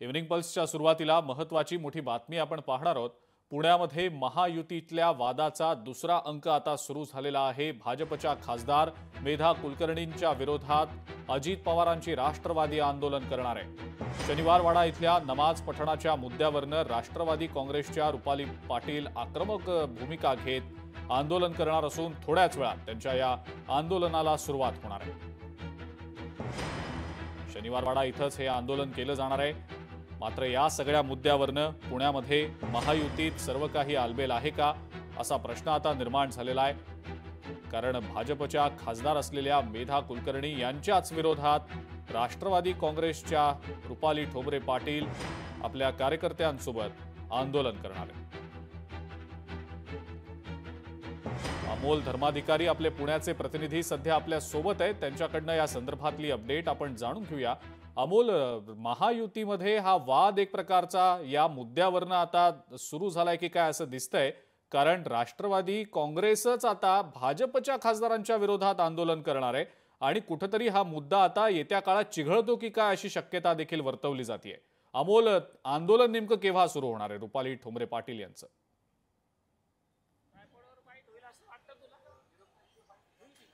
Evening पल्सच्या सुरुवातीला महत्त्वाची मोठी बातमी आपण पाहणार आहोत। पुण्यामध्ये महायुतीतल्या वादाचा दुसरा अंक आता सुरू झालेला आहे। भाजपच्या खासदार मेधा कुलकर्णींच्या विरोधात अजित पवारांची राष्ट्रवादी आंदोलन करणार आहे। शनिवारवाडा इथल्या नमाज पठणाच्या मुद्द्यावरनं राष्ट्रवादी काँग्रेसच्या रुपाली पाटील आक्रमक भूमिका घेत आंदोलन करणार असून थोड्याच वेळात त्यांच्या या आंदोलनाला सुरुवात होणार आहे। शनिवारवाडा इथंच हे आंदोलन केलं जाणार आहे। मात्र या सगळ्या मुद्द्यावरनं पुण्यामध्ये महायुतीत सर्व काही आलबेल आहे का असा प्रश्न आता निर्माण झालेला आहे। कारण भाजपच्या खासदार असलेल्या मेधा कुलकर्णी यांच्याच विरोधात राष्ट्रवादी काँग्रेसच्या रुपाली ठोंबरे पाटील आपल्या कार्यकर्त्यांसोबत आंदोलन करणार आहेत। अमोल धर्माधिकारी आपले पुण्याचे प्रतिनिधी सध्या आपल्या सोबत आहेत, त्यांच्याकडनं या संदर्भातली अपडेट आपण जाणून घेऊया। अमोल, महायुतीमध्ये हा वाद एक प्रकारचा या मुद्द्यावरनं आता सुरू झालाय की काय असं दिसतंय? कारण राष्ट्रवादी काँग्रेसच आता भाजपच्या खासदारांच्या विरोधात आंदोलन करणार आहे आणि कुठेतरी हा मुद्दा आता येत्या काळात चिघळतो की काय अशी शक्यता देखील वर्तवली जाते। अमोल, आंदोलन नेमकं केव्हा सुरू होणार आहे रुपाली ठोंबरे पाटील यांचं?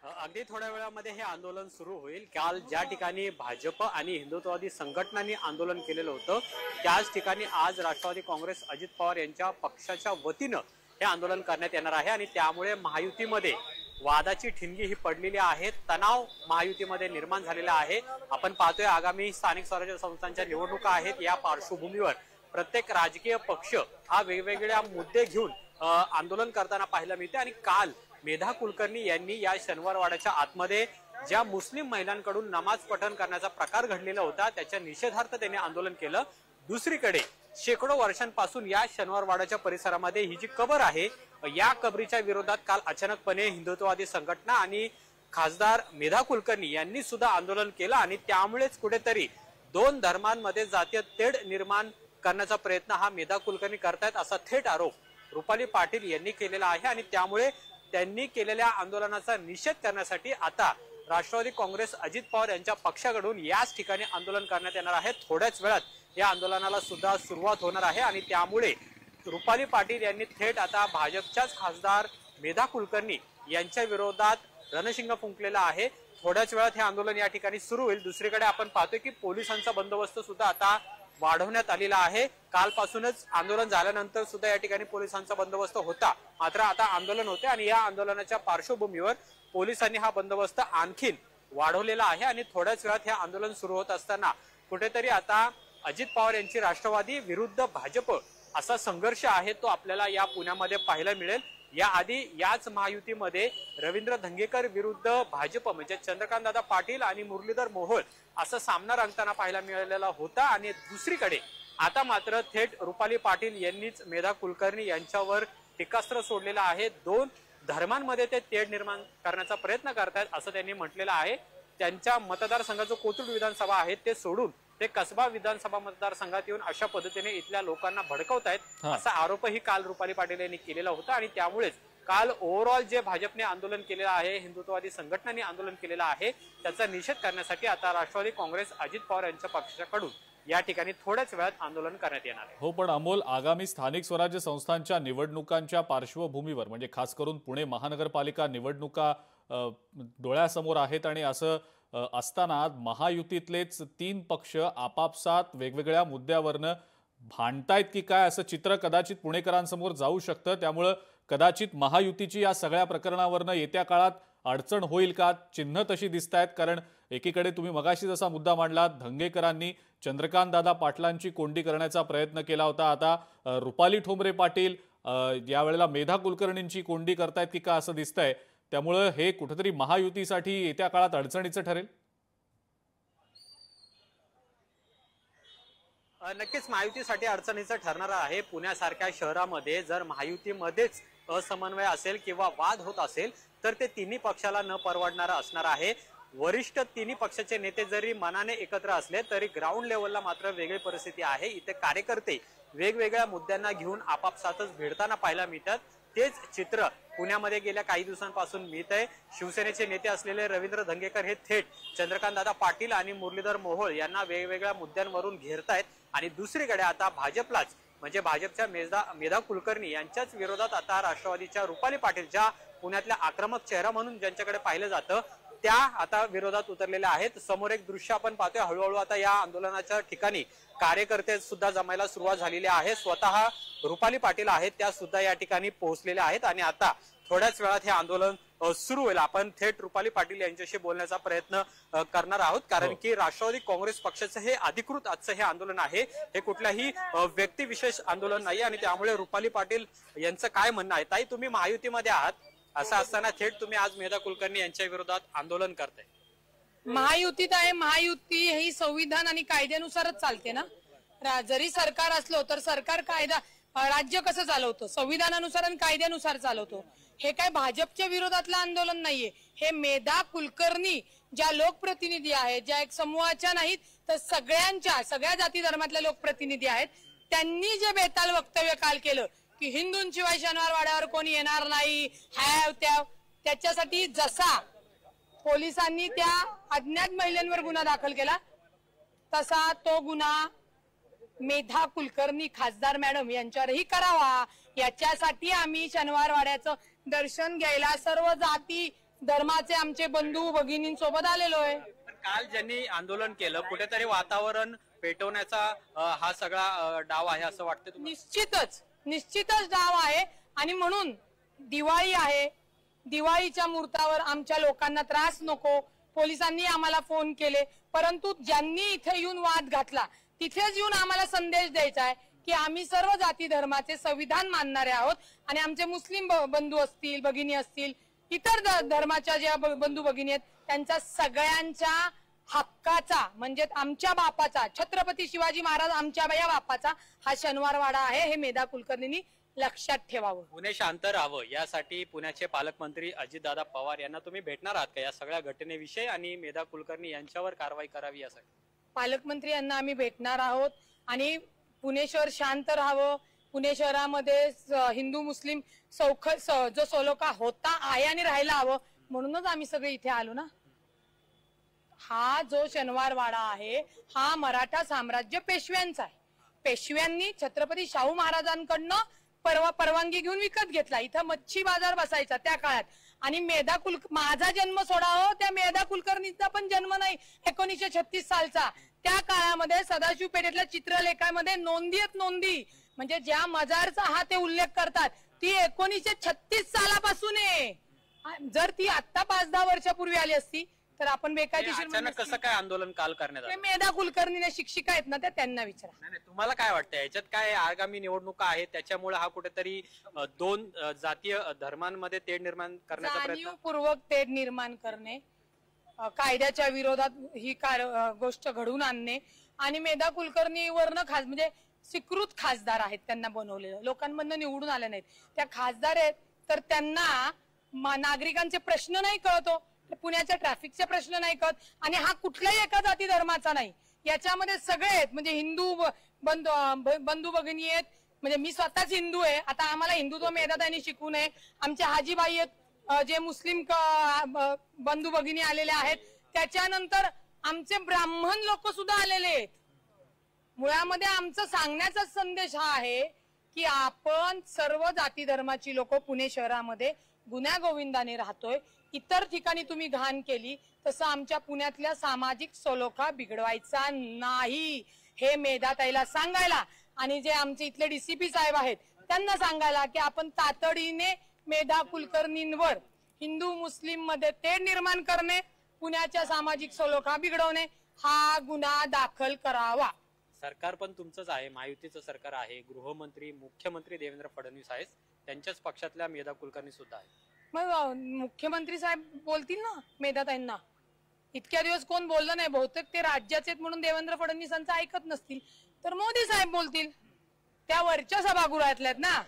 अगदी थोड्या वेळामध्ये हे आंदोलन सुरू होईल। काल ज्या ठिकाणी भाजप आणि हिंदुत्ववादी संघटनांनी आंदोलन केलेलं होतं त्याच ठिकाणी आज राष्ट्रवादी काँग्रेस अजित पवार यांच्या पक्षाच्या वतीनं हे आंदोलन करण्यात येणार आहे आणि त्यामुळे महायुतीमध्ये वादाची ठिणगी ही पडलेली आहे। तणाव महायुतीमध्ये निर्माण झालेला आहे। आपण पाहतोय आगामी स्थानिक स्वराज्य संस्थांच्या निवडणुका आहेत। या पार्श्वभूमीवर प्रत्येक राजकीय पक्ष हा वेगवेगळ्या मुद्दे घेऊन आंदोलन करताना पाहायला मिळते आणि काल मेधा कुलकर्णी यांनी या शनिवारवाड्याच्या आतमध्ये ज्या मुस्लिम महिलांकडून नमाज पठण करण्याचा प्रकार घडलेला होता त्याच्या निषेधार्थ त्यांनी आंदोलन केलं। दुसरीकडे शेकडो वर्षांपासून या शनिवारवाड्याच्या परिसरामध्ये ही जी कबर आहे या कबरीच्या विरोधात काल अचानकपणे हिंदुत्ववादी संघटना आणि खासदार मेधा कुलकर्णी यांनी सुद्धा आंदोलन केलं आणि त्यामुळेच कुठेतरी दोन धर्मांमध्ये जातीय तेढ निर्माण करण्याचा प्रयत्न हा मेधा कुलकर्णी करतायत असा थेट आरोप रुपाली पाटील यांनी केलेला आहे आणि त्यामुळे त्यांनी केलेल्या आंदोलनाचा निषेध करण्यासाठी आता राष्ट्रवादी काँग्रेस अजित पवार यांच्या पक्षाकडून याच ठिकाणी आंदोलन करण्यात येणार आहे। थोड्याच वेळात या आंदोलनाला सुद्धा सुरुवात होणार आहे आणि त्यामुळे रुपाली पाटील यांनी थेट आता भाजपच्याच खासदार मेधा कुलकर्णी यांच्या विरोधात रणशिंग फुंकलेला आहे। थोड्याच वेळात हे आंदोलन या ठिकाणी सुरू होईल। दुसरीकडे आपण पाहतोय की पोलिसांचा बंदोबस्त सुद्धा आता वाढवण्यात आलेला आहे। कालपासूनच आंदोलन झाल्यानंतर सुद्धा या ठिकाणी पोलिसांचा बंदोबस्त होता, मात्र आता आंदोलन होते आणि या आंदोलनाच्या पार्श्वभूमीवर पोलिसांनी हा बंदोबस्त आणखीन वाढवलेला आहे आणि थोड्याच वेळात हे आंदोलन सुरू होत असताना कुठेतरी आता अजित पवार यांची राष्ट्रवादी विरुद्ध भाजप असा संघर्ष आहे तो आपल्याला या पुण्यामध्ये पाहायला मिळेल। याआधी याच महायुतीमध्ये रवींद्र धंगेकर विरुद्ध भाजप म्हणजे चंद्रकांतदादा पाटील आणि मुरलीधर मोहोळ असा सामना रंगताना पाहायला मिळालेला होता आणि दुसरीकडे आता मात्र थेट रुपाली पाटील यांनीच मेधा कुलकर्णी यांच्यावर टीकास्त्र सोडलेलं आहे। दोन धर्मांमध्ये ते तेढ निर्माण करण्याचा प्रयत्न करतायत असं त्यांनी म्हटलेलं आहे। त्यांच्या मतदारसंघाचं कोथरूड विधानसभा आहे ते सोडून ते कसबा विधानसभा मतदारसंघात येऊन अशा पद्धतीने इथल्या लोकांना भडकवतायत असा आरोपही काल रुपाली पाटील यांनी केलेला होता आणि त्यामुळेच काल ओव्हरऑल जे भाजपने आंदोलन केलेलं आहे, हिंदुत्ववादी संघटनांनी आंदोलन केलेलं आहे त्याचा निषेध करण्यासाठी आता राष्ट्रवादी काँग्रेस अजित पवार यांच्या पक्षाकडून या ठिकाणी थोड्याच वेळात आंदोलन करण्यात येणार आहे। हो, पण अमोल, आगामी स्थानिक स्वराज्य संस्थांच्या निवडणुकांच्या पार्श्वभूमीवर म्हणजे खास करून पुणे महानगरपालिका निवडणुका डोळ्यासमोर आहेत आणि असं असताना महायुतीतलेच तीन पक्ष आपापसात वेगवेगळ्या मुद्द्यावरनं भांडतायत की काय असं चित्र कदाचित पुणेकरांसमोर जाऊ शकतं। त्यामुळे कदाचित महायुतीची या सगळ्या प्रकरणावरनं येत्या काळात अडचण होईल का? चिन्ह तशी दिसतायत। कारण एकीकडे तुम्ही मगाशी जसा मुद्दा मांडला, धंगेकरांनी चंद्रकांतदादा पाटलांची कोंडी करण्याचा प्रयत्न केला होता, आता रुपाली ठोंबरे पाटील यावेळेला मेधा कुलकर्णींची कोंडी करतायत की काय असं दिसतंय। त्यामुळे हे कुठेतरी महायुतीसाठी येत्या काळात अडचणीचं ठरेल। नक्कीच महायुतीसाठी अडचणीचं ठरणार आहे। पुण्यासारख्या शहरामध्ये जर महायुतीमध्येच असमन्वय असेल किंवा वाद होत असेल तर ते तिन्ही पक्षाला न परवडणारा असणार आहे। वरिष्ठ तिन्ही पक्षाचे नेते जरी मनाने एकत्र असले तरी ग्राउंड लेवलला मात्र वेगळी परिस्थिती आहे। इथे कार्यकर्ते वेगवेगळ्या मुद्द्यांना घेऊन आपापसातच भिडताना पाहायला मिळतात। तेच चित्र पुण्यामध्ये गेल्या काही दिवसांपासून मिळत आहे। शिवसेनेचे नेते असलेले रवींद्र धंगेकर हे थेट चंद्रकांतदादा पाटील आणि मुरलीधर मोहोळ यांना वेगवेगळ्या मुद्द्यांवरून घेरतायत आणि दुसरीकडे आता भाजपलाच म्हणजे भाजपच्या मेधा कुलकर्णी यांच्याच विरोधात आता राष्ट्रवादीच्या रुपाली पाटील, ज्या पुण्यातल्या आक्रमक चेहरा म्हणून ज्यांच्याकडे पाहिलं जातं, त्या आता विरोधात उतरलेल्या आहेत. समोर एक दृश्य आपण पाहतोय. हळूहळू आता या आंदोलनाच्या ठिकाणी कार्यकर्ते सुद्धा जमायला सुरुवात झालेली आहे. स्वतः रुपाली पाटील आहेत, त्या सुद्धा या ठिकाणी पोहोचलेल्या आहेत आणि आता थोड्याच वेळात हे आंदोलन सुरू होईल. आपण थेट रुपाली पाटील यांच्याशी बोलण्याचा प्रयत्न करणार आहोत, कारण की राष्ट्रवादी काँग्रेस पक्षाचं हे अधिकृत आजचं हे आंदोलन आहे. हे कुठल्याही व्यक्तिविशेष आंदोलन नाही आणि त्यामुळे रुपाली पाटील यांचं काय म्हणणं आहे. ताई, तुम्ही महायुतीमध्ये आहात, असं असताना थेट तुम्ही आज मेधा कुलकर्णी यांच्या विरोधात आंदोलन करताय. महायुतीत आहे. महायुती ही संविधान आणि कायद्यानुसारच चालते ना. जरी सरकार असलो तर सरकार कायदा राज्य कसं चालवतो, संविधानानुसार आणि कायद्यानुसार चालवतो. हे काय भाजपच्या विरोधातलं आंदोलन नाहीये. हे मेधा कुलकर्णी ज्या लोकप्रतिनिधी आहेत, ज्या एक समूहाच्या नाहीत तर सगळ्या जाती धर्मातल्या लोकप्रतिनिधी आहेत, त्यांनी जे बेताल वक्तव्य काल केलं की हिंदूंशिवाय शनिवार वाड्यावर कोणी येणार नाही, त्याच्यासाठी जसा पोलिसांनी त्या अज्ञात महिलांवर गुन्हा दाखल केला, तसा तो गुन्हा मेधा कुलकर्णी खासदार मॅडम यांच्यावरही करावा. याच्यासाठी आम्ही शनिवार वाड्याचं दर्शन घ्यायला सर्व जाती धर्माचे आमचे बंधू भगिनींसोबत आलेलो आहे. काल ज्यांनी आंदोलन केलं, कुठेतरी वातावरण पेटवण्याचा हा सगळा डाव आहे असं वाटतं तुम्हाला? निश्चितच डाव आहे. आणि म्हणून दिवाळी आहे, दिवाळीच्या मुहूर्तावर आमच्या लोकांना त्रास नको. पोलिसांनी आम्हाला फोन केले, परंतु ज्यांनी इथे येऊन वाद घातला तिथेच येऊन आम्हाला संदेश द्यायचा आहे की आम्ही सर्व जाती धर्माचे संविधान मानणारे आहोत आणि आमचे मुस्लिम बंधू असतील, भगिनी असतील, इतर धर्माच्या ज्या बंधू भगिनी आहेत, त्यांच्या सगळ्यांच्या हक्काचा म्हणजे आमच्या बापाचा, छत्रपती शिवाजी महाराज आमच्या या बापाचा हा शनिवार वाडा आहे. हे मेधा कुलकर्णींनी लक्षात ठेवावं. पुणे शांत राहावं यासाठी पुण्याचे पालकमंत्री अजितदादा पवार यांना तुम्ही भेटणार आहात का या सगळ्या घटनेविषयी आणि मेधा कुलकर्णी यांच्यावर कारवाई करावी यासाठी? पालकमंत्री यांना आम्ही भेटणार आहोत आणि पुणे शहर शांत राहावं, पुणे शहरामध्ये हिंदू मुस्लिम जो सलोखा होता आहे आणि राहायला हवं, म्हणूनच आम्ही सगळे इथे आलो ना. हा जो शनिवार वाडा आहे हा मराठा साम्राज्य पेशव्यांचा आहे. पेशव्यांनी छत्रपती शाहू महाराजांकडनं परवानगी घेऊन विकत घेतला. इथं मच्छी बाजार बसायचा त्या काळात. आणि माझा जन्म सोडावं, त्या मेधा कुलकर्णीचा पण जन्म नाही 1936 सालचा. त्या काळामध्ये सदाशिव पेठेतल्या चित्रलेखामध्ये नोंदी म्हणजे ज्या मजारचा हा ते उल्लेख करतात ती 1936 सालापासून आहे. जर ती आता 5-10 वर्षापूर्वी आली असती तर आपण बेकायदेशीर कसं काय आंदोलन काल करण्यात आलं? मेधा कुलकर्णीने शिक्षिका आहेत ना, त्यांना विचारा. तुम्हाला काय वाटतं याच्यात काय आगामी निवडणुका आहेत त्याच्यामुळे हा कुठेतरी दोन जातीय धर्मांमध्ये तेढ निर्माण करण्याचा प्रयत्न, जाणीवपूर्वक तेढ निर्माण करणे, कायद्याच्या विरोधात ही गोष्ट घडवून आणणे आणि मेधा कुलकर्णीवरनं म्हणजे स्वीकृत खासदार आहेत, त्यांना बनवलेलं, लोकांमधनं निवडून आले नाहीत. त्या खासदार आहेत तर त्यांना नागरिकांचे प्रश्न नाही कळतो, पुण्याच्या ट्रॅफिकचे प्रश्न नाही कळत. आणि हा कुठल्याही एका जाती धर्माचा नाही, याच्यामध्ये सगळे आहेत. म्हणजे हिंदू बंधू भगिनी आहेत, म्हणजे मी स्वतःच हिंदू आहे. आता आम्हाला हिंदुत्व मेधाताईंनी शिकवू नये. आमच्या हाजीबाई आहेत जे मुस्लिम बंधू भगिनी आलेले आहेत. त्याच्यानंतर आमचे ब्राह्मण लोक सुद्धा आलेले आहेत. मुळामध्ये आमचा सांगण्याचा संदेश हा आहे की आपण सर्व जाती धर्माची लोक पुणे शहरामध्ये गुण्यागोविंदाने राहतोय. इतर ठिकाणी तुम्ही घाण केली तसं आमच्या पुण्यातल्या सामाजिक सलोखा बिघडवायचा नाही, हे मेधाताईला सांगायला आणि जे आमचे इथले डीसीपी साहेब आहेत त्यांना सांगायला की आपण तातडीने मेधा कुलकर्णींवर हिंदू मुस्लिम मध्ये तेढ निर्माण करणे, पुण्याच्या सामाजिक सलोखा बिघडवणे हा गुन्हा दाखल करावा. सरकार पण तुमचंच आहे, महायुतीचं सरकार आहे. गृहमंत्री मुख्यमंत्री देवेंद्र फडणवीस आहेत, त्यांच्याच पक्षातल्या मेधा कुलकर्णी सुद्धा आहेत. मग मुख्यमंत्री साहेब बोलतील ना मेधाताईंना. इतक्या दिवस कोण बोललं नाही, बहुतेक ते राज्याचे म्हणून देवेंद्र फडणवीसांचं ऐकत नसतील तर मोदी साहेब बोलतील, त्या वरच्या सभागृहातल्यात ना.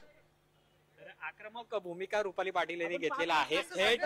आक्रमक भूमिका रुपाली पाटील यांनी घेतलेला आहे. थेट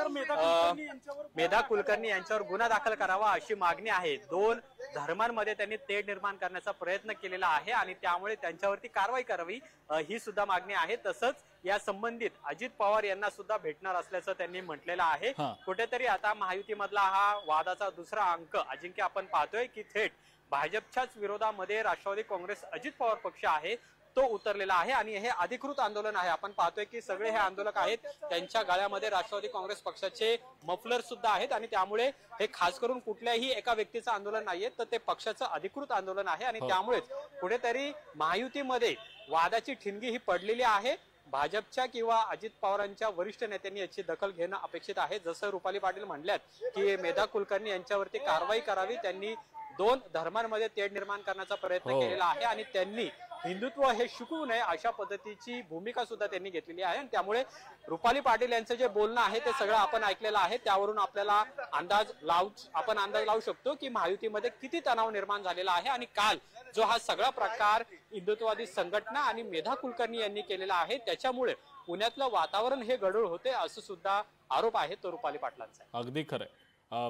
मेधा कुलकर्णी यांच्यावर गुन्हा दाखल करावा अशी मागणी आहे. दोन धर्मांमध्ये त्यांनी तेढ निर्माण करण्याचा प्रयत्न केलेला आहे आणि त्यामुळे त्यांच्यावरती कारवाई करावी ही सुद्धा मागणी आहे. तसंच या संबंधित अजित पवार यांना सुद्धा भेटणार असल्याचं त्यांनी म्हटलेलं आहे. कुठेतरी आता महायुतीमधला हा वादाचा दुसरा अंक अजिंक्य आपण पाहतोय की थेट भाजपच्याच विरोधामध्ये राष्ट्रवादी काँग्रेस अजित पवार पक्ष आहे तो उतरलेला आहे आणि हे अधिकृत आंदोलन आहे। आपण पाहतोय की सगळे हे आंदोलक आहेत, त्यांच्या गळ्यामध्ये राष्ट्रवादी काँग्रेस पक्षाचे मफलर सुद्धा आहेत आणि त्यामुळे हे खास करून कुठल्याही एका व्यक्तीचं आंदोलन नाहीये, तर ते पक्षाचं अधिकृत आंदोलन आहे आणि त्यामुळेच कुठेतरी महायुतीमध्ये वादाची ठिणगी ही पडलेली आहे। भाजपच्या किंवा अजित पवारांच्या वरिष्ठ नेत्यांनी याची दखल घेणं अपेक्षित आहे। जसं रुपाली पाटील म्हणल्यात की मेधा कुलकर्णी यांच्यावरती कारवाई करावी, त्यांनी दोन धर्मांमध्ये तेढ निर्माण करण्याचा प्रयत्न केलेला आहे आणि त्यांनी हिंदुत्व हे शिकवू नये अशा पद्धतीची भूमिका सुद्धा त्यांनी घेतलेली आहे आणि त्यामुळे रुपाली पाटील यांचं जे बोलणं आहे ते सगळं आपण ऐकलेलं आहे। त्यावरून आपल्याला अंदाज लावू शकतो की महायुतीमध्ये किती तणाव निर्माण झालेला आहे आणि काल जो हा सगळा प्रकार हिंदुत्ववादी संघटना आणि मेधा कुलकर्णी यांनी केलेला आहे त्याच्यामुळे पुण्यातलं वातावरण हे गढूळ होते असं सुद्धा आरोप आहे तो रुपाली पाटलांचा। अगदी खरंय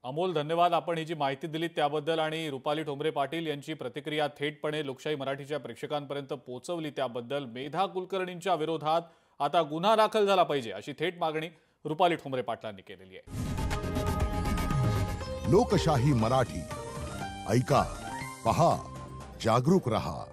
अमोल, धन्यवाद आपण ही जी माहिती दिली त्याबद्दल आणि रुपाली ठोंबरे पाटील यांची प्रतिक्रिया थेटपणे लोकशाही मराठीच्या प्रेक्षकांपर्यंत पोहोचवली त्याबद्दल। मेधा कुलकर्णींच्या विरोधात आता गुन्हा दाखल झाला पाहिजे अशी थेट मागणी रुपाली ठोंबरे पाटलांनी केलेली आहे। लोकशाही मराठी ऐका, पहा, जागरूक रहा।